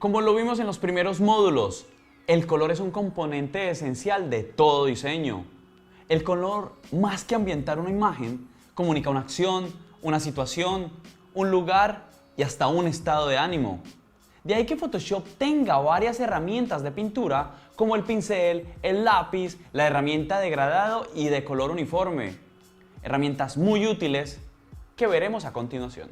Como lo vimos en los primeros módulos, el color es un componente esencial de todo diseño. El color, más que ambientar una imagen, comunica una acción, una situación, un lugar y hasta un estado de ánimo. De ahí que Photoshop tenga varias herramientas de pintura como el pincel, el lápiz, la herramienta de degradado y de color uniforme. Herramientas muy útiles que veremos a continuación.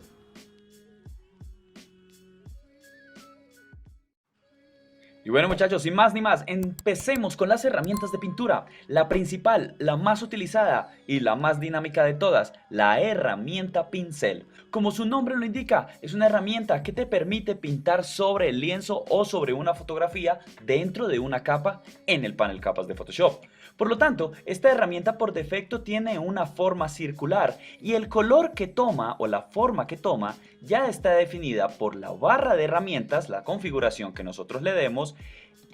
Y bueno muchachos, sin más ni más, empecemos con las herramientas de pintura. La principal, la más utilizada y la más dinámica de todas, la herramienta pincel. Como su nombre lo indica, es una herramienta que te permite pintar sobre el lienzo o sobre una fotografía dentro de una capa en el panel capas de Photoshop. Por lo tanto, esta herramienta por defecto tiene una forma circular y el color que toma o la forma que toma ya está definida por la barra de herramientas, la configuración que nosotros le demos,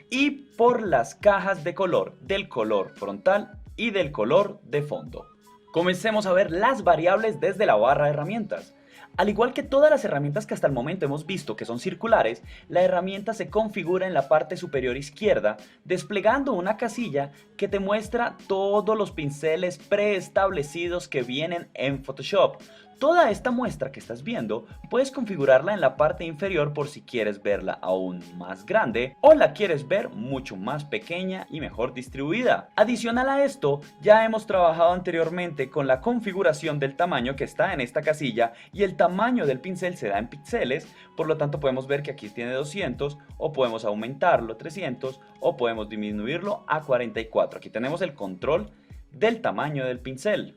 y por las cajas de color del color frontal y del color de fondo. Comencemos a ver las variables desde la barra de herramientas. Al igual que todas las herramientas que hasta el momento hemos visto que son circulares, la herramienta se configura en la parte superior izquierda, desplegando una casilla que te muestra todos los pinceles preestablecidos que vienen en Photoshop. Toda esta muestra que estás viendo puedes configurarla en la parte inferior por si quieres verla aún más grande o la quieres ver mucho más pequeña y mejor distribuida. Adicional a esto, ya hemos trabajado anteriormente con la configuración del tamaño que está en esta casilla y el tamaño del pincel se da en píxeles, por lo tanto podemos ver que aquí tiene 200 o podemos aumentarlo a 300 o podemos disminuirlo a 44. Aquí tenemos el control del tamaño del pincel.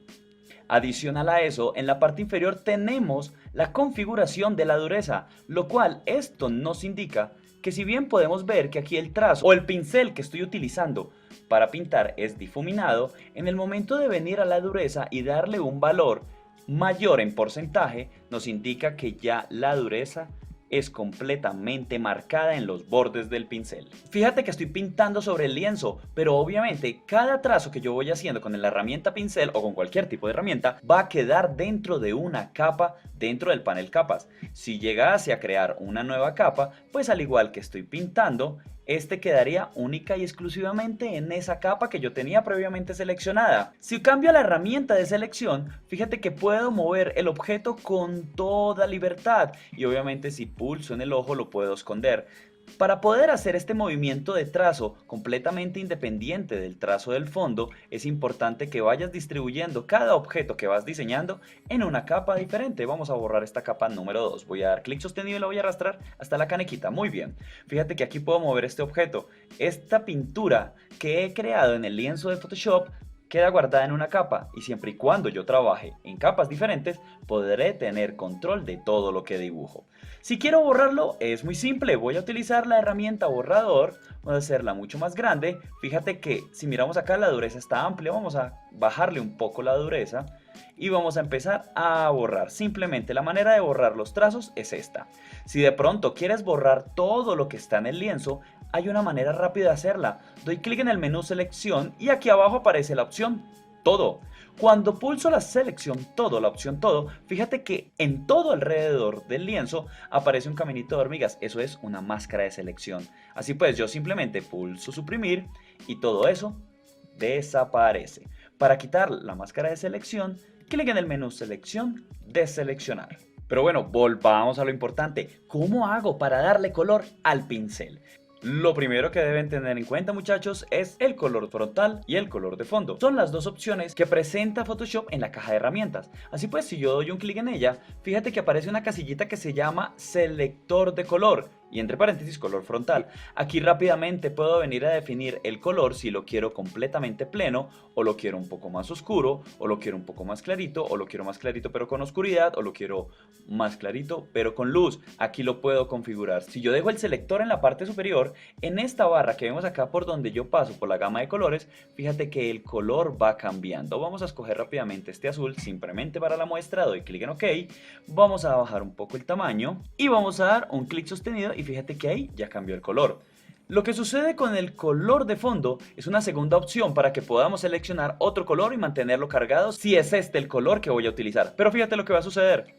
Adicional a eso, en la parte inferior tenemos la configuración de la dureza, lo cual esto nos indica que si bien podemos ver que aquí el trazo o el pincel que estoy utilizando para pintar es difuminado, en el momento de venir a la dureza y darle un valor mayor en porcentaje, nos indica que ya la dureza es completamente marcada en los bordes del pincel. Fíjate que estoy pintando sobre el lienzo, pero obviamente cada trazo que yo voy haciendo con la herramienta pincel o con cualquier tipo de herramienta va a quedar dentro de una capa dentro del panel capas. Si llegase a crear una nueva capa, pues al igual que estoy pintando, este quedaría única y exclusivamente en esa capa que yo tenía previamente seleccionada. Si cambio la herramienta de selección, fíjate que puedo mover el objeto con toda libertad y obviamente si pulso en el ojo lo puedo esconder. Para poder hacer este movimiento de trazo completamente independiente del trazo del fondo, es importante que vayas distribuyendo cada objeto que vas diseñando en una capa diferente. Vamos a borrar esta capa número 2. Voy a dar clic sostenido y la voy a arrastrar hasta la canequita. Muy bien. Fíjate que aquí puedo mover este objeto. Esta pintura que he creado en el lienzo de Photoshop queda guardada en una capa y siempre y cuando yo trabaje en capas diferentes podré tener control de todo lo que dibujo. Si quiero borrarlo es muy simple, voy a utilizar la herramienta borrador, voy a hacerla mucho más grande. Fíjate que si miramos acá la dureza está amplia, vamos a bajarle un poco la dureza y vamos a empezar a borrar. Simplemente la manera de borrar los trazos es esta. Si de pronto quieres borrar todo lo que está en el lienzo, hay una manera rápida de hacerla. Doy clic en el menú selección y aquí abajo aparece la opción todo. Cuando pulso la selección todo, la opción todo, fíjate que en todo alrededor del lienzo aparece un caminito de hormigas. Eso es una máscara de selección. Así pues yo simplemente pulso suprimir y todo eso desaparece. Para quitar la máscara de selección, clic en el menú selección, deseleccionar. Pero bueno, volvamos a lo importante. ¿Cómo hago para darle color al pincel? Lo primero que deben tener en cuenta, muchachos, es el color frontal y el color de fondo. Son las dos opciones que presenta Photoshop en la caja de herramientas. Así pues, si yo doy un clic en ella, fíjate que aparece una casillita que se llama selector de color y entre paréntesis color frontal. Aquí rápidamente puedo venir a definir el color si lo quiero completamente pleno o lo quiero un poco más oscuro o lo quiero un poco más clarito o lo quiero más clarito pero con oscuridad o lo quiero más clarito pero con luz. Aquí lo puedo configurar. Si yo dejo el selector en la parte superior, en esta barra que vemos acá por donde yo paso por la gama de colores, fíjate que el color va cambiando. Vamos a escoger rápidamente este azul simplemente para la muestra, doy clic en OK, vamos a bajar un poco el tamaño y vamos a dar un clic sostenido y fíjate que ahí ya cambió el color. Lo que sucede con el color de fondo es una segunda opción para que podamos seleccionar otro color y mantenerlo cargado si es este el color que voy a utilizar. Pero fíjate lo que va a suceder.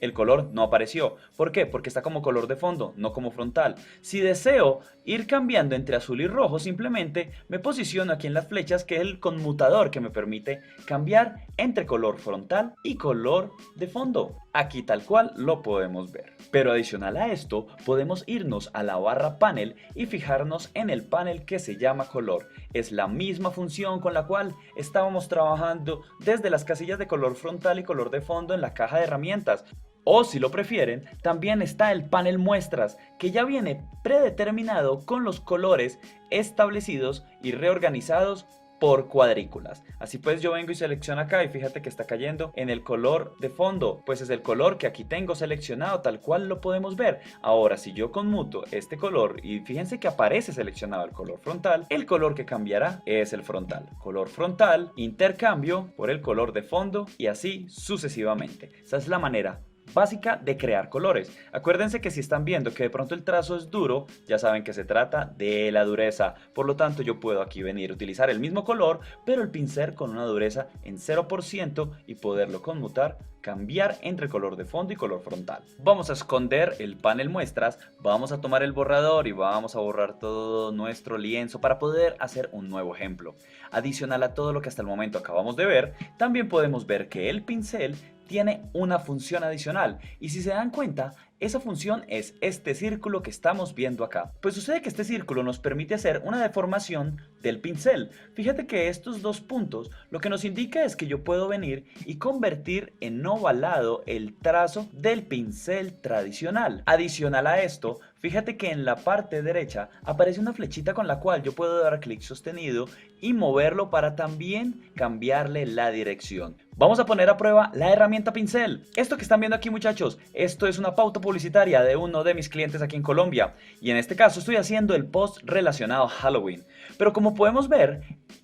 el color no apareció. ¿Por qué? Porque está como color de fondo, no como frontal. Si deseo ir cambiando entre azul y rojo, simplemente me posiciono aquí en las flechas, que es el conmutador que me permite cambiar entre color frontal y color de fondo. Aquí tal cual lo podemos ver. Pero adicional a esto, podemos irnos a la barra panel y fijarnos en el panel que se llama color. Es la misma función con la cual estábamos trabajando desde las casillas de color frontal y color de fondo en la caja de herramientas. O si lo prefieren, también está el panel muestras, que ya viene predeterminado con los colores establecidos y reorganizados por cuadrículas. Así pues yo vengo y selecciono acá y fíjate que está cayendo en el color de fondo, pues es el color que aquí tengo seleccionado, tal cual lo podemos ver. Ahora si yo conmuto este color y fíjense que aparece seleccionado el color frontal, el color que cambiará es el frontal. Color frontal, intercambio por el color de fondo y así sucesivamente. Esa es la manera básica de crear colores. Acuérdense que si están viendo que de pronto el trazo es duro, ya saben que se trata de la dureza. Por lo tanto yo puedo aquí venir a utilizar el mismo color, pero el pincel con una dureza en 0% y poderlo conmutar, cambiar entre color de fondo y color frontal. Vamos a esconder el panel muestras, vamos a tomar el borrador y vamos a borrar todo nuestro lienzo para poder hacer un nuevo ejemplo. Adicional a todo lo que hasta el momento acabamos de ver, también podemos ver que el pincel tiene una función adicional y si se dan cuenta, esa función es este círculo que estamos viendo acá. Pues sucede que este círculo nos permite hacer una deformación del pincel. Fíjate que estos dos puntos lo que nos indica es que yo puedo venir y convertir en ovalado el trazo del pincel tradicional. Adicional a esto, fíjate que en la parte derecha aparece una flechita con la cual yo puedo dar clic sostenido y moverlo para también cambiarle la dirección. Vamos a poner a prueba la herramienta pincel. Esto que están viendo aquí, muchachos, esto es una pauta publicitaria de uno de mis clientes aquí en Colombia y en este caso estoy haciendo el post relacionado a Halloween. Pero como podemos ver,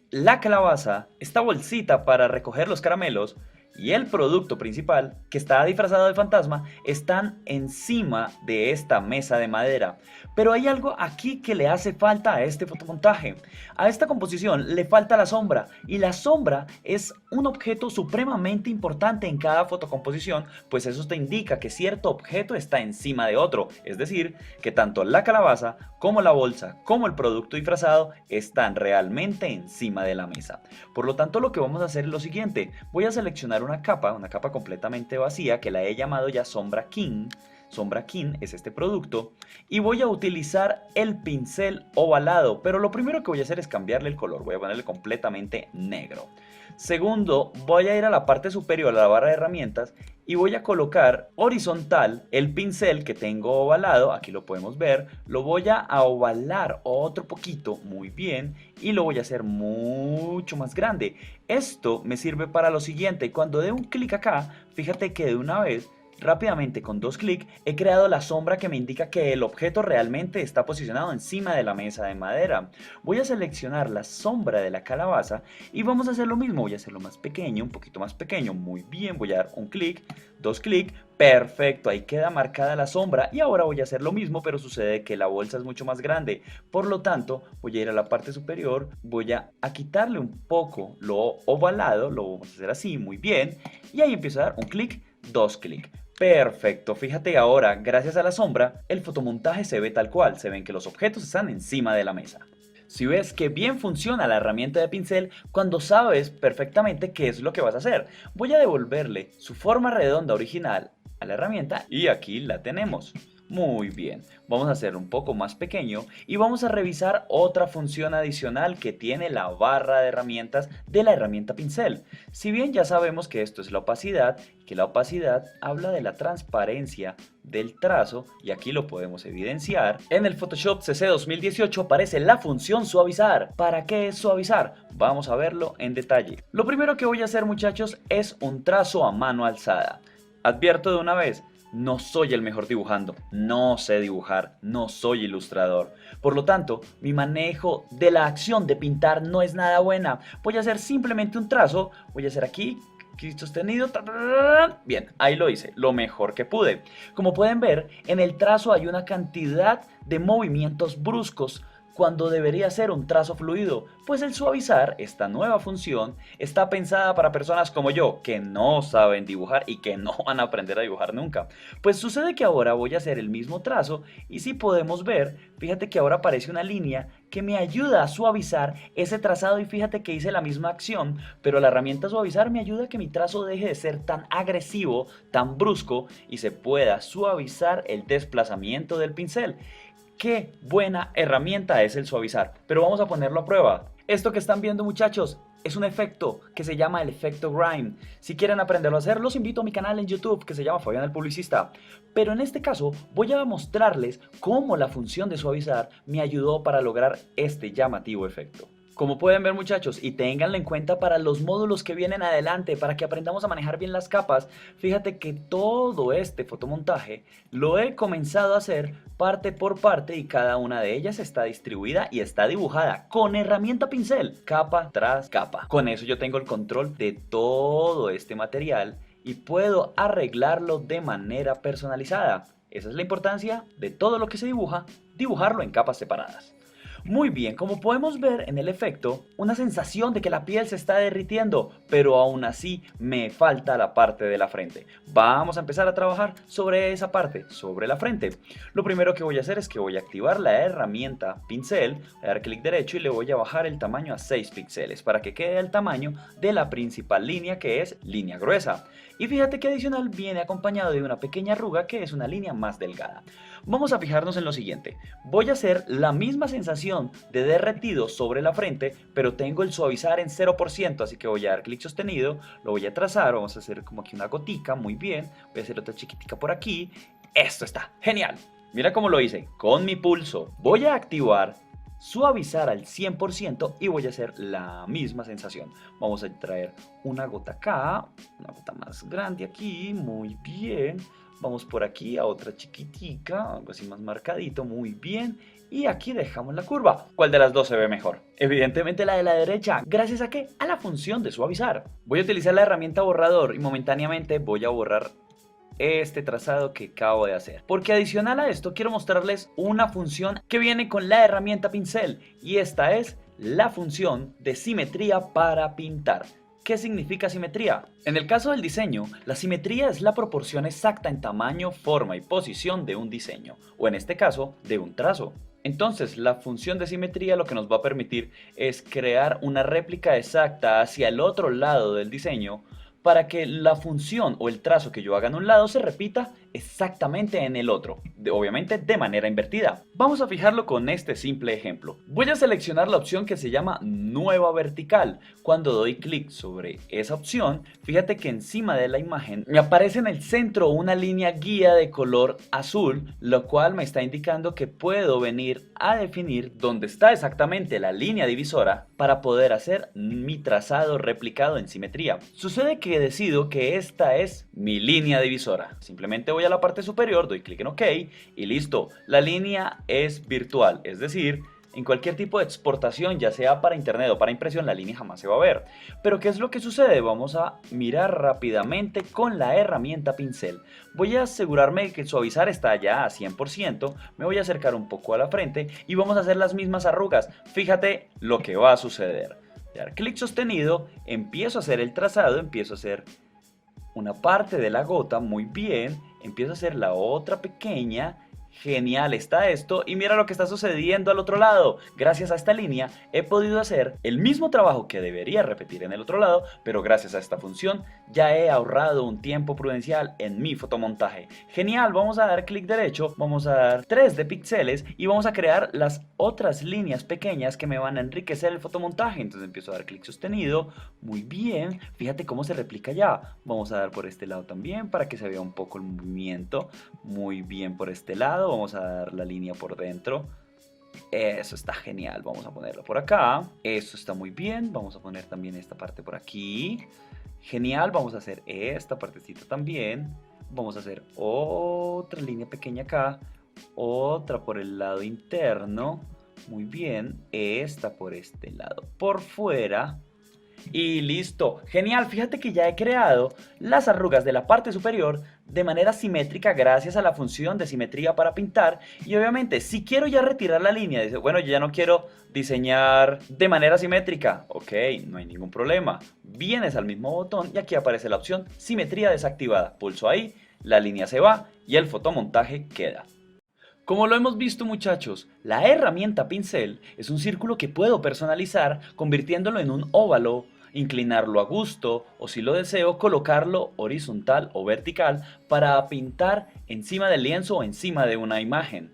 la calabaza, esta bolsita para recoger los caramelos y el producto principal, que está disfrazado de fantasma, están encima de esta mesa de madera. Pero hay algo aquí que le hace falta a este fotomontaje. A esta composición le falta la sombra, y la sombra es un objeto supremamente importante en cada fotocomposición, pues eso te indica que cierto objeto está encima de otro. Es decir, que tanto la calabaza, como la bolsa, como el producto disfrazado están realmente encima de la mesa. Por lo tanto, lo que vamos a hacer es lo siguiente. Voy a seleccionar una capa completamente vacía que la he llamado ya Sombra King. Sombra King es este producto y voy a utilizar el pincel ovalado, pero lo primero que voy a hacer es cambiarle el color, voy a ponerle completamente negro. Segundo, voy a ir a la parte superior a la barra de herramientas y voy a colocar horizontal el pincel que tengo ovalado, aquí lo podemos ver, lo voy a ovalar otro poquito, muy bien, y lo voy a hacer mucho más grande. Esto me sirve para lo siguiente, cuando dé un clic acá, fíjate que de una vez, rápidamente con dos clics he creado la sombra que me indica que el objeto realmente está posicionado encima de la mesa de madera. Voy a seleccionar la sombra de la calabaza y vamos a hacer lo mismo. Voy a hacerlo más pequeño, un poquito más pequeño. Muy bien, voy a dar un clic, dos clics. Perfecto, ahí queda marcada la sombra y ahora voy a hacer lo mismo, pero sucede que la bolsa es mucho más grande. Por lo tanto, voy a ir a la parte superior, voy a quitarle un poco lo ovalado, lo vamos a hacer así, muy bien. Y ahí empiezo a dar un clic, dos clics. Perfecto, fíjate ahora, gracias a la sombra, el fotomontaje se ve tal cual, se ven que los objetos están encima de la mesa. Si ves que bien funciona la herramienta de pincel cuando sabes perfectamente qué es lo que vas a hacer. Voy a devolverle su forma redonda original a la herramienta y aquí la tenemos. Muy bien, vamos a hacerlo un poco más pequeño y vamos a revisar otra función adicional que tiene la barra de herramientas de la herramienta pincel. Si bien ya sabemos que esto es la opacidad, que la opacidad habla de la transparencia del trazo y aquí lo podemos evidenciar. En el Photoshop CC 2018 aparece la función suavizar. ¿Para qué es suavizar? Vamos a verlo en detalle. Lo primero que voy a hacer, muchachos, es un trazo a mano alzada. Advierto de una vez, no soy el mejor dibujando, no sé dibujar, no soy ilustrador. Por lo tanto, mi manejo de la acción de pintar no es nada buena. Voy a hacer simplemente un trazo, voy a hacer aquí sostenido. Bien, ahí lo hice, lo mejor que pude. Como pueden ver, en el trazo hay una cantidad de movimientos bruscos cuando debería ser un trazo fluido, pues el suavizar, esta nueva función, está pensada para personas como yo, que no saben dibujar y que no van a aprender a dibujar nunca. Pues sucede que ahora voy a hacer el mismo trazo y si podemos ver, fíjate que ahora aparece una línea que me ayuda a suavizar ese trazado y fíjate que hice la misma acción, pero la herramienta suavizar me ayuda a que mi trazo deje de ser tan agresivo, tan brusco y se pueda suavizar el desplazamiento del pincel. Qué buena herramienta es el suavizar, pero vamos a ponerlo a prueba. Esto que están viendo, muchachos, es un efecto que se llama el efecto grime. Si quieren aprenderlo a hacer, los invito a mi canal en YouTube que se llama Fabián el Publicista. Pero en este caso voy a mostrarles cómo la función de suavizar me ayudó para lograr este llamativo efecto. Como pueden ver, muchachos, y ténganlo en cuenta para los módulos que vienen adelante, para que aprendamos a manejar bien las capas, fíjate que todo este fotomontaje lo he comenzado a hacer parte por parte y cada una de ellas está distribuida y está dibujada con herramienta pincel, capa tras capa. Con eso yo tengo el control de todo este material y puedo arreglarlo de manera personalizada. Esa es la importancia de todo lo que se dibuja, dibujarlo en capas separadas. Muy bien, como podemos ver en el efecto, una sensación de que la piel se está derritiendo, pero aún así me falta la parte de la frente. Vamos a empezar a trabajar sobre esa parte, sobre la frente. Lo primero que voy a hacer es que voy a activar la herramienta pincel, voy a dar clic derecho y le voy a bajar el tamaño a 6 píxeles para que quede el tamaño de la principal línea, que es línea gruesa. Y fíjate que adicional viene acompañado de una pequeña arruga que es una línea más delgada. Vamos a fijarnos en lo siguiente. Voy a hacer la misma sensación de derretido sobre la frente, pero tengo el suavizar en 0%, así que voy a dar clic sostenido, lo voy a trazar, vamos a hacer como aquí una gotica, muy bien, voy a hacer otra chiquitica por aquí. Esto está genial. Mira cómo lo hice, con mi pulso. Voy a activar suavizar al 100% y voy a hacer la misma sensación. Vamos a traer una gota acá, una gota más grande aquí, muy bien. Vamos por aquí a otra chiquitica, algo así más marcadito, muy bien. Y aquí dejamos la curva. ¿Cuál de las dos se ve mejor? Evidentemente la de la derecha. ¿Gracias a qué? A la función de suavizar. Voy a utilizar la herramienta borrador y momentáneamente voy a borrar este trazado que acabo de hacer, porque adicional a esto quiero mostrarles una función que viene con la herramienta pincel y esta es la función de simetría para pintar. ¿Qué significa simetría? En el caso del diseño, la simetría es la proporción exacta en tamaño, forma y posición de un diseño, o en este caso, de un trazo. Entonces, la función de simetría lo que nos va a permitir es crear una réplica exacta hacia el otro lado del diseño para que la función o el trazo que yo haga en un lado se repita exactamente en el otro, obviamente de manera invertida. Vamos a fijarlo con este simple ejemplo. Voy a seleccionar la opción que se llama Nueva Vertical. Cuando doy clic sobre esa opción, fíjate que encima de la imagen me aparece en el centro una línea guía de color azul, lo cual me está indicando que puedo venir a definir dónde está exactamente la línea divisora para poder hacer mi trazado replicado en simetría. Sucede que decido que esta es mi línea divisora. Simplemente voy a la parte superior, doy clic en OK y listo. La línea es virtual, es decir, en cualquier tipo de exportación, ya sea para internet o para impresión, la línea jamás se va a ver. Pero ¿qué es lo que sucede? Vamos a mirar rápidamente con la herramienta pincel. Voy a asegurarme de que el suavizar está ya a 100%, me voy a acercar un poco a la frente y vamos a hacer las mismas arrugas. Fíjate lo que va a suceder. Dar clic sostenido, empiezo a hacer el trazado, empiezo a hacer una parte de la gota, muy bien, empiezo a hacer la otra pequeña. Genial está esto y mira lo que está sucediendo al otro lado. Gracias a esta línea he podido hacer el mismo trabajo que debería repetir en el otro lado, pero gracias a esta función ya he ahorrado un tiempo prudencial en mi fotomontaje. Genial, vamos a dar clic derecho, vamos a dar 3 de píxeles y vamos a crear las otras líneas pequeñas que me van a enriquecer el fotomontaje. Entonces empiezo a dar clic sostenido, muy bien, fíjate cómo se replica ya. Vamos a dar por este lado también para que se vea un poco el movimiento, muy bien por este lado. Vamos a dar la línea por dentro. Eso está genial. Vamos a ponerlo por acá. Eso está muy bien. Vamos a poner también esta parte por aquí. Genial. Vamos a hacer esta partecita también. Vamos a hacer otra línea pequeña acá. Otra por el lado interno. Muy bien. Esta por este lado por fuera. Y listo, genial, fíjate que ya he creado las arrugas de la parte superior de manera simétrica gracias a la función de simetría para pintar. Y obviamente si quiero ya retirar la línea, dice, bueno, yo ya no quiero diseñar de manera simétrica, ok, no hay ningún problema, vienes al mismo botón y aquí aparece la opción simetría desactivada, pulso ahí, la línea se va y el fotomontaje queda. Como lo hemos visto, muchachos, la herramienta pincel es un círculo que puedo personalizar convirtiéndolo en un óvalo, inclinarlo a gusto o, si lo deseo, colocarlo horizontal o vertical para pintar encima del lienzo o encima de una imagen.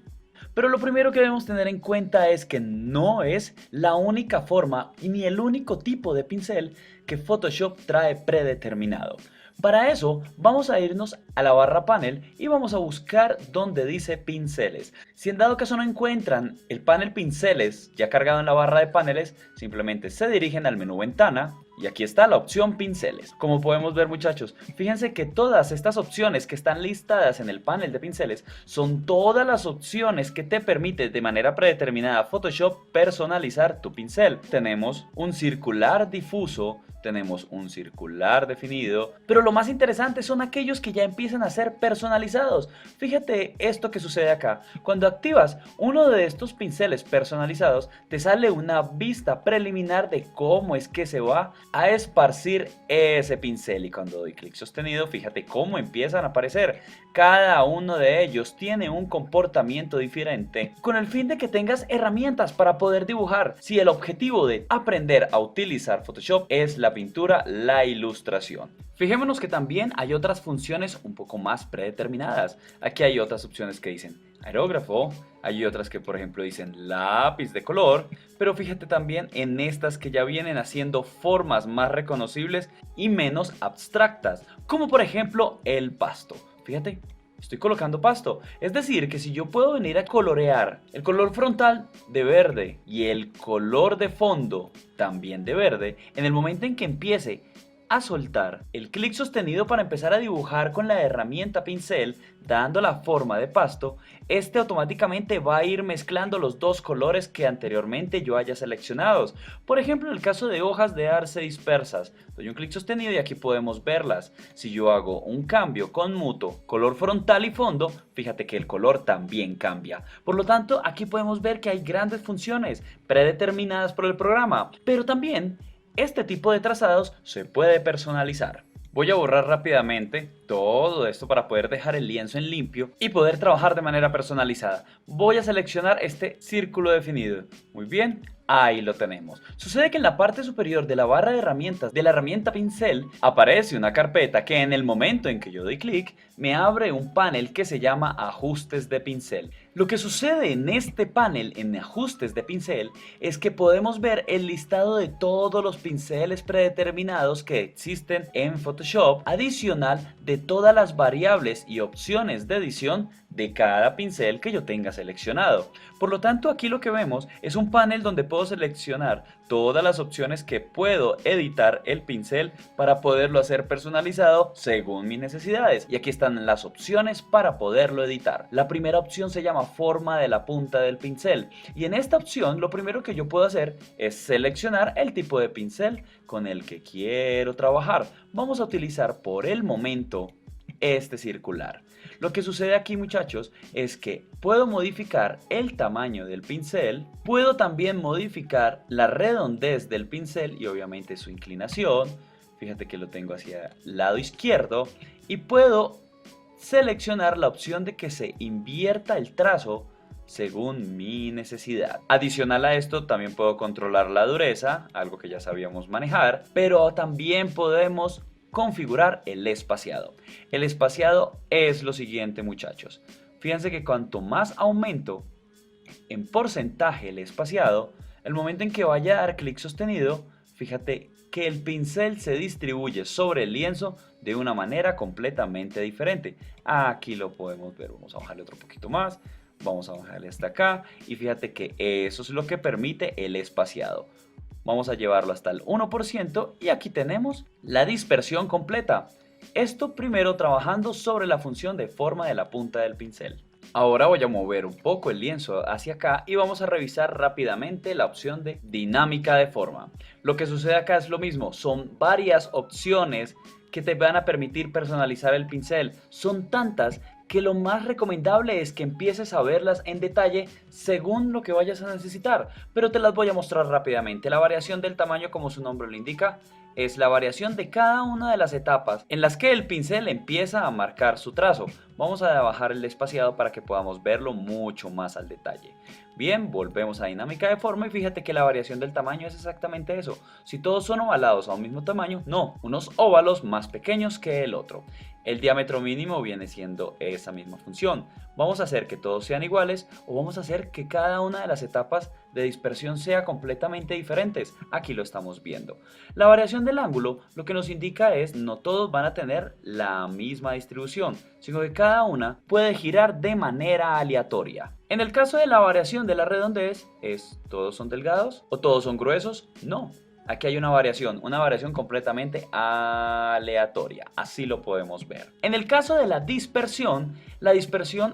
Pero lo primero que debemos tener en cuenta es que no es la única forma ni el único tipo de pincel que Photoshop trae predeterminado. Para eso vamos a irnos a la barra panel y vamos a buscar donde dice pinceles. Si en dado caso no encuentran el panel pinceles ya cargado en la barra de paneles, simplemente se dirigen al menú ventana y aquí está la opción pinceles. Como podemos ver, muchachos, fíjense que todas estas opciones que están listadas en el panel de pinceles son todas las opciones que te permite de manera predeterminada Photoshop personalizar tu pincel. Tenemos un circular difuso, tenemos un circular definido, pero lo más interesante son aquellos que ya empiezan a ser personalizados. Fíjate esto que sucede acá. Cuando activas uno de estos pinceles personalizados, te sale una vista preliminar de cómo es que se va a esparcir ese pincel, y cuando doy clic sostenido, fíjate cómo empiezan a aparecer. Cada uno de ellos tiene un comportamiento diferente con el fin de que tengas herramientas para poder dibujar. Si el objetivo de aprender a utilizar Photoshop es la pintura, la ilustración. Fijémonos que también hay otras funciones un poco más predeterminadas. Aquí hay otras opciones que dicen aerógrafo, hay otras que por ejemplo dicen lápiz de color, pero fíjate también en estas que ya vienen haciendo formas más reconocibles y menos abstractas, como por ejemplo el pasto. Fíjate, estoy colocando pasto, es decir que si yo puedo venir a colorear el color frontal de verde y el color de fondo también de verde, en el momento en que empiece a soltar el clic sostenido para empezar a dibujar con la herramienta pincel, dando la forma de pasto, este automáticamente va a ir mezclando los dos colores que anteriormente yo haya seleccionados. Por ejemplo, en el caso de hojas de arce dispersas, doy un clic sostenido y aquí podemos verlas. Si yo hago un cambio con muto, color frontal y fondo, fíjate que el color también cambia. Por lo tanto, aquí podemos ver que hay grandes funciones predeterminadas por el programa, pero también este tipo de trazados se puede personalizar. Voy a borrar rápidamente todo esto para poder dejar el lienzo en limpio y poder trabajar de manera personalizada. Voy a seleccionar este círculo definido. Muy bien, ahí lo tenemos. Sucede que en la parte superior de la barra de herramientas de la herramienta pincel aparece una carpeta que en el momento en que yo doy clic me abre un panel que se llama ajustes de pincel. Lo que sucede en este panel en ajustes de pincel es que podemos ver el listado de todos los pinceles predeterminados que existen en Photoshop, adicional de todas las variables y opciones de edición de cada pincel que yo tenga seleccionado. Por lo tanto, aquí lo que vemos es un panel donde puedo seleccionar todas las opciones que puedo editar el pincel para poderlo hacer personalizado según mis necesidades. Y aquí están las opciones para poderlo editar. La primera opción se llama forma de la punta del pincel, y en esta opción lo primero que yo puedo hacer es seleccionar el tipo de pincel con el que quiero trabajar. Vamos a utilizar por el momento este circular. Lo que sucede aquí, muchachos, es que puedo modificar el tamaño del pincel, puedo también modificar la redondez del pincel y obviamente su inclinación. Fíjate que lo tengo hacia el lado izquierdo, y puedo seleccionar la opción de que se invierta el trazo según mi necesidad. Adicional a esto, también puedo controlar la dureza, algo que ya sabíamos manejar, pero también podemos configurar el espaciado. El espaciado es lo siguiente, muchachos. Fíjense que cuanto más aumento en porcentaje el espaciado, el momento en que vaya a dar clic sostenido, fíjate que el pincel se distribuye sobre el lienzo de una manera completamente diferente. Aquí lo podemos ver. Vamos a bajarle otro poquito más. Vamos a bajarle hasta acá. Y fíjate que eso es lo que permite el espaciado. Vamos a llevarlo hasta el 1% y aquí tenemos la dispersión completa. Esto primero trabajando sobre la función de forma de la punta del pincel. Ahora voy a mover un poco el lienzo hacia acá y vamos a revisar rápidamente la opción de dinámica de forma. Lo que sucede acá es lo mismo, son varias opciones que te van a permitir personalizar el pincel. Son tantas que lo más recomendable es que empieces a verlas en detalle según lo que vayas a necesitar, pero te las voy a mostrar rápidamente. La variación del tamaño, como su nombre lo indica, es la variación de cada una de las etapas en las que el pincel empieza a marcar su trazo. Vamos a bajar el espaciado para que podamos verlo mucho más al detalle. Bien, volvemos a dinámica de forma y fíjate que la variación del tamaño es exactamente eso. Si todos son ovalados a un mismo tamaño, no, unos óvalos más pequeños que el otro. El diámetro mínimo viene siendo esa misma función. Vamos a hacer que todos sean iguales o vamos a hacer que cada una de las etapas de dispersión sea completamente diferentes. Aquí lo estamos viendo. La variación del ángulo lo que nos indica es no todos van a tener la misma distribución, sino que cada una puede girar de manera aleatoria. En el caso de la variación de la redondez, ¿es todos son delgados o todos son gruesos? No. Aquí hay una variación completamente aleatoria, así lo podemos ver. En el caso de la dispersión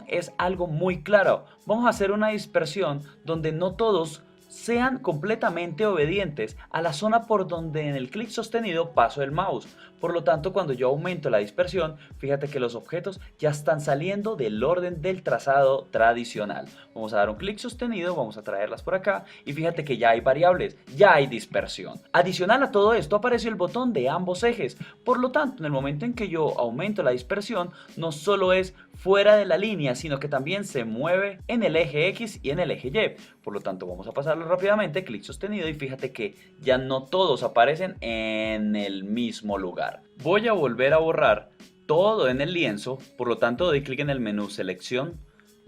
es algo muy claro. Vamos a hacer una dispersión donde no todos sean completamente obedientes a la zona por donde en el clic sostenido paso el mouse. Por lo tanto, cuando yo aumento la dispersión, fíjate que los objetos ya están saliendo del orden del trazado tradicional. Vamos a dar un clic sostenido, vamos a traerlas por acá y fíjate que ya hay variables, ya hay dispersión. Adicional a todo esto apareció el botón de ambos ejes. Por lo tanto, en el momento en que yo aumento la dispersión, no solo es fuera de la línea, sino que también se mueve en el eje X y en el eje Y. Por lo tanto, vamos a pasarlo rápidamente, clic sostenido y fíjate que ya no todos aparecen en el mismo lugar. Voy a volver a borrar todo en el lienzo, por lo tanto doy clic en el menú selección,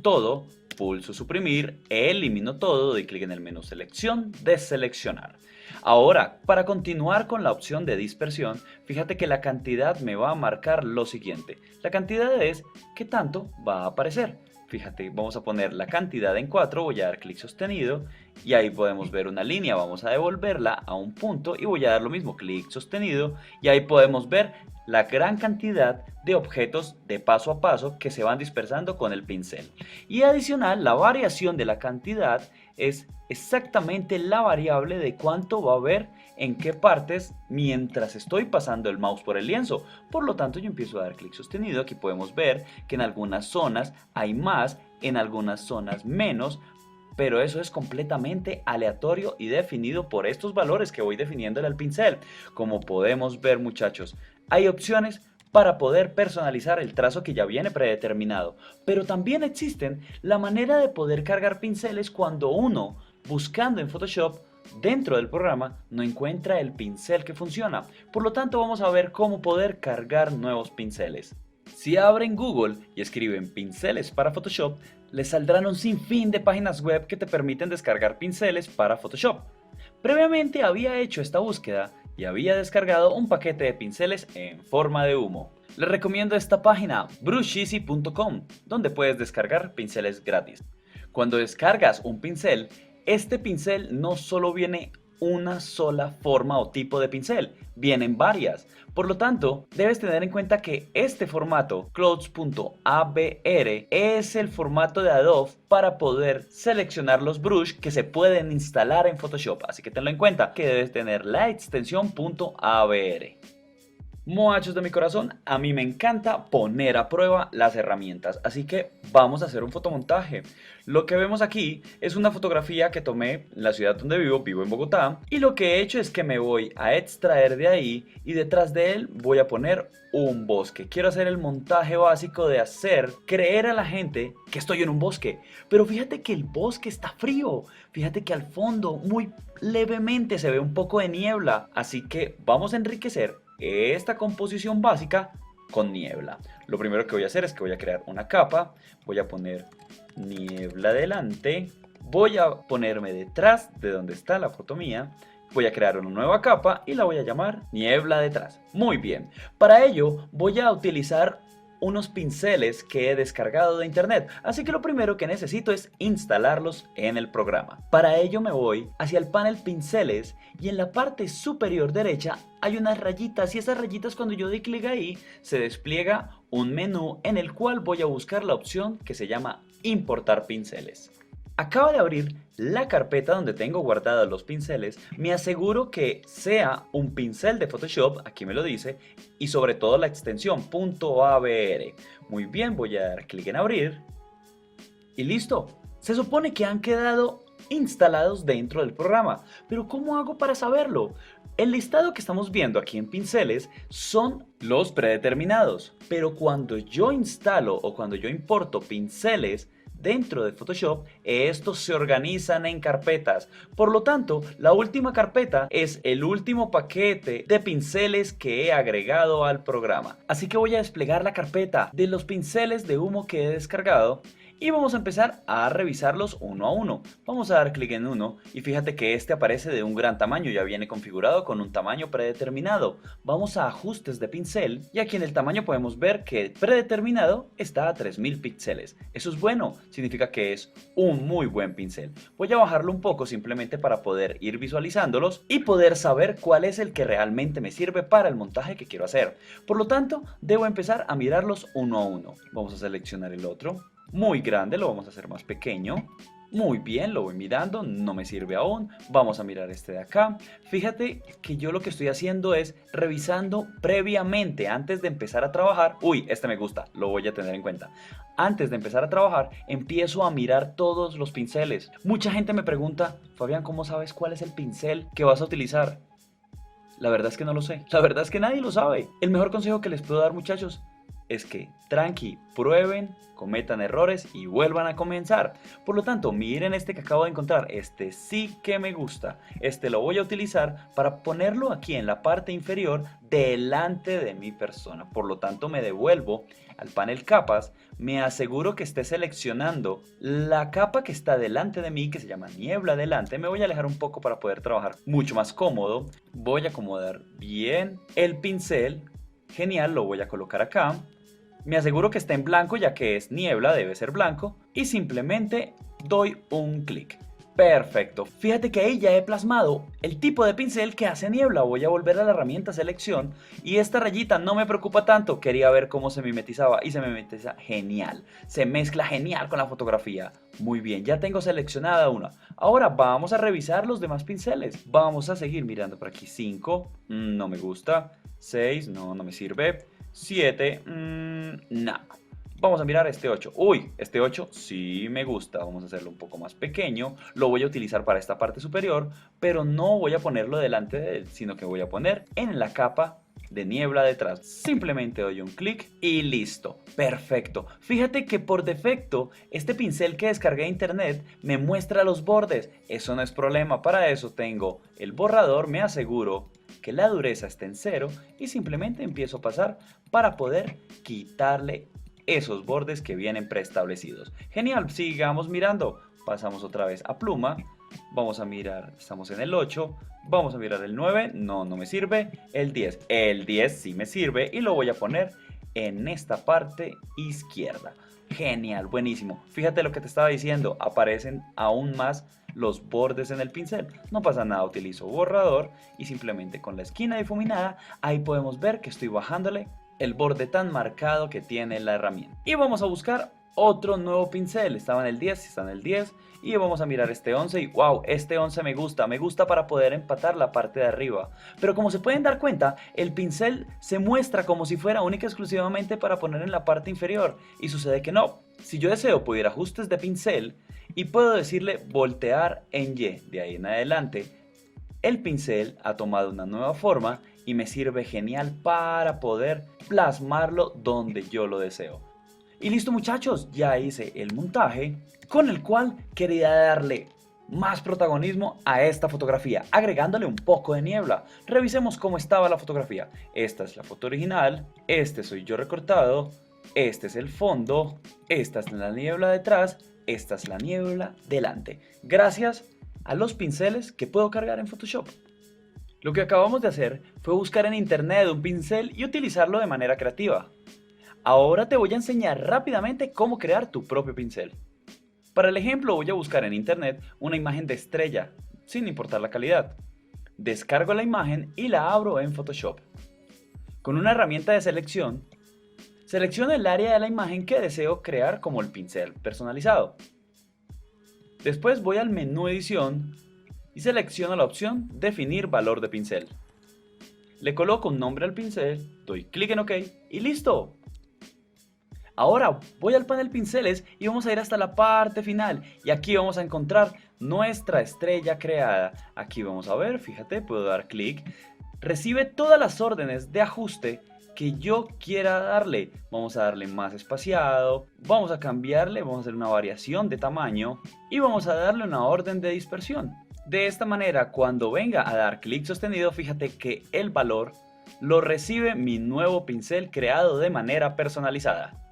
todo, pulso suprimir, elimino todo, doy clic en el menú selección, deseleccionar. Ahora, para continuar con la opción de dispersión, fíjate que la cantidad me va a marcar lo siguiente. La cantidad es qué tanto va a aparecer. Fíjate, vamos a poner la cantidad en 4, voy a dar clic sostenido y ahí podemos ver una línea, vamos a devolverla a un punto y voy a dar lo mismo, clic sostenido y ahí podemos ver la gran cantidad de objetos de paso a paso que se van dispersando con el pincel. Y adicional, la variación de la cantidad es exactamente la variable de cuánto va a haber en qué partes mientras estoy pasando el mouse por el lienzo. Por lo tanto, yo empiezo a dar clic sostenido. Aquí podemos ver que en algunas zonas hay más, en algunas zonas menos, pero eso es completamente aleatorio y definido por estos valores que voy definiéndole al pincel. Como podemos ver, muchachos, hay opciones para poder personalizar el trazo que ya viene predeterminado, pero también existen la manera de poder cargar pinceles cuando uno, buscando en Photoshop, dentro del programa no encuentra el pincel que funciona. Por lo tanto, vamos a ver cómo poder cargar nuevos pinceles. Si abren Google y escriben pinceles para Photoshop, les saldrán un sinfín de páginas web que te permiten descargar pinceles para Photoshop. Previamente había hecho esta búsqueda y había descargado un paquete de pinceles en forma de humo. Les recomiendo esta página, brusheezy.com, donde puedes descargar pinceles gratis. Cuando descargas un pincel, este pincel no solo viene una sola forma o tipo de pincel, vienen varias. Por lo tanto, debes tener en cuenta que este formato, clouds.abr, es el formato de Adobe para poder seleccionar los brush que se pueden instalar en Photoshop. Así que tenlo en cuenta que debes tener la extensión .abr. Muchachos de mi corazón, a mí me encanta poner a prueba las herramientas, así que vamos a hacer un fotomontaje. Lo que vemos aquí es una fotografía que tomé en la ciudad donde vivo en Bogotá, y lo que he hecho es que me voy a extraer de ahí y detrás de él voy a poner un bosque. Quiero hacer el montaje básico de hacer creer a la gente que estoy en un bosque, pero fíjate que el bosque está frío, fíjate que al fondo muy levemente se ve un poco de niebla, así que vamos a enriquecer esta composición básica con niebla. Lo primero que voy a hacer es que voy a crear una capa, voy a poner niebla delante, voy a ponerme detrás de donde está la foto mía, voy a crear una nueva capa y la voy a llamar niebla detrás. Muy bien, para ello voy a utilizar unos pinceles que he descargado de internet, así que lo primero que necesito es instalarlos en el programa. Para ello me voy hacia el panel pinceles y en la parte superior derecha hay unas rayitas y esas rayitas, cuando yo doy clic ahí se despliega un menú en el cual voy a buscar la opción que se llama importar pinceles. Acabo de abrir la carpeta donde tengo guardados los pinceles, me aseguro que sea un pincel de Photoshop, aquí me lo dice, y sobre todo la extensión .abr. Muy bien, voy a dar clic en abrir y listo. Se supone que han quedado instalados dentro del programa, pero ¿cómo hago para saberlo? El listado que estamos viendo aquí en pinceles son los predeterminados, pero cuando yo instalo o cuando yo importo pinceles dentro de Photoshop, estos se organizan en carpetas. Por lo tanto, la última carpeta es el último paquete de pinceles que he agregado al programa. Así que voy a desplegar la carpeta de los pinceles de humo que he descargado y vamos a empezar a revisarlos uno a uno. Vamos a dar clic en uno y fíjate que este aparece de un gran tamaño, ya viene configurado con un tamaño predeterminado. Vamos a ajustes de pincel y aquí en el tamaño podemos ver que el predeterminado está a 3000 píxeles. Eso es bueno, significa que es un muy buen pincel. Voy a bajarlo un poco simplemente para poder ir visualizándolos y poder saber cuál es el que realmente me sirve para el montaje que quiero hacer. Por lo tanto, debo empezar a mirarlos uno a uno. Vamos a seleccionar el otro. Muy grande, lo vamos a hacer más pequeño. Muy bien, lo voy mirando, no me sirve aún. Vamos a mirar este de acá. Fíjate que yo lo que estoy haciendo es revisando previamente, antes de empezar a trabajar. Uy, este me gusta, lo voy a tener en cuenta. Antes de empezar a trabajar, empiezo a mirar todos los pinceles. Mucha gente me pregunta, Fabián, ¿cómo sabes cuál es el pincel que vas a utilizar? La verdad es que no lo sé. La verdad es que nadie lo sabe. El mejor consejo que les puedo dar, muchachos, es que tranqui, prueben, cometan errores y vuelvan a comenzar. Por lo tanto, miren este que acabo de encontrar, este sí que me gusta. Este lo voy a utilizar para ponerlo aquí en la parte inferior delante de mi persona. Por lo tanto, me devuelvo al panel capas, me aseguro que esté seleccionando la capa que está delante de mí, que se llama niebla delante. Me voy a alejar un poco para poder trabajar mucho más cómodo. Voy a acomodar bien el pincel. Genial, lo voy a colocar acá. Me aseguro que esté en blanco, ya que es niebla, debe ser blanco. Y simplemente doy un clic. Perfecto. Fíjate que ahí ya he plasmado el tipo de pincel que hace niebla. Voy a volver a la herramienta selección. Y esta rayita no me preocupa tanto. Quería ver cómo se mimetizaba. Y se mimetiza genial. Se mezcla genial con la fotografía. Muy bien, ya tengo seleccionada una. Ahora vamos a revisar los demás pinceles. Vamos a seguir mirando por aquí. 5, no me gusta. 6, no me sirve. 7, no. Vamos a mirar este 8. Uy, este 8 sí me gusta. Vamos a hacerlo un poco más pequeño. Lo voy a utilizar para esta parte superior, pero no voy a ponerlo delante de él, sino que voy a poner en la capa de niebla detrás. Simplemente doy un clic y listo. Perfecto. Fíjate que por defecto este pincel que descargué de internet me muestra los bordes. Eso no es problema. Para eso tengo el borrador. Me aseguro que la dureza esté en 0 y simplemente empiezo a pasar para poder quitarle esos bordes que vienen preestablecidos. Genial, sigamos mirando. Pasamos otra vez a pluma. Vamos a mirar, estamos en el 8. Vamos a mirar el 9. No me sirve. El 10. El 10 sí me sirve y lo voy a poner en esta parte izquierda. Genial, buenísimo. Fíjate lo que te estaba diciendo. Aparecen aún más los bordes en el pincel. No pasa nada, utilizo borrador y simplemente con la esquina difuminada ahí podemos ver que estoy bajándole el borde tan marcado que tiene la herramienta. Y vamos a buscar otro nuevo pincel. Estaba en el 10, está en el 10. Y vamos a mirar este 11 y wow, este 11 me gusta para poder empatar la parte de arriba. Pero como se pueden dar cuenta, el pincel se muestra como si fuera única y exclusivamente para poner en la parte inferior. Y sucede que no. Si yo deseo, puedo ir a ajustes de pincel y puedo decirle voltear en Y. De ahí en adelante, el pincel ha tomado una nueva forma y me sirve genial para poder plasmarlo donde yo lo deseo. Y listo, muchachos, ya hice el montaje con el cual quería darle más protagonismo a esta fotografía, agregándole un poco de niebla. Revisemos cómo estaba la fotografía. Esta es la foto original, este soy yo recortado, este es el fondo, esta es la niebla detrás, esta es la niebla delante. Gracias a los pinceles que puedo cargar en Photoshop. Lo que acabamos de hacer fue buscar en internet un pincel y utilizarlo de manera creativa. Ahora te voy a enseñar rápidamente cómo crear tu propio pincel. Para el ejemplo voy a buscar en internet una imagen de estrella, sin importar la calidad. Descargo la imagen y la abro en Photoshop. Con una herramienta de selección, selecciono el área de la imagen que deseo crear como el pincel personalizado. Después voy al menú edición y selecciono la opción definir valor de pincel. Le coloco un nombre al pincel, doy clic en OK y listo. Ahora voy al panel pinceles y vamos a ir hasta la parte final y aquí vamos a encontrar nuestra estrella creada. Aquí vamos a ver, fíjate, puedo dar clic. Recibe todas las órdenes de ajuste que yo quiera darle. Vamos a darle más espaciado, vamos a cambiarle, vamos a hacer una variación de tamaño y vamos a darle una orden de dispersión. De esta manera, cuando venga a dar clic sostenido, fíjate que el valor lo recibe mi nuevo pincel creado de manera personalizada.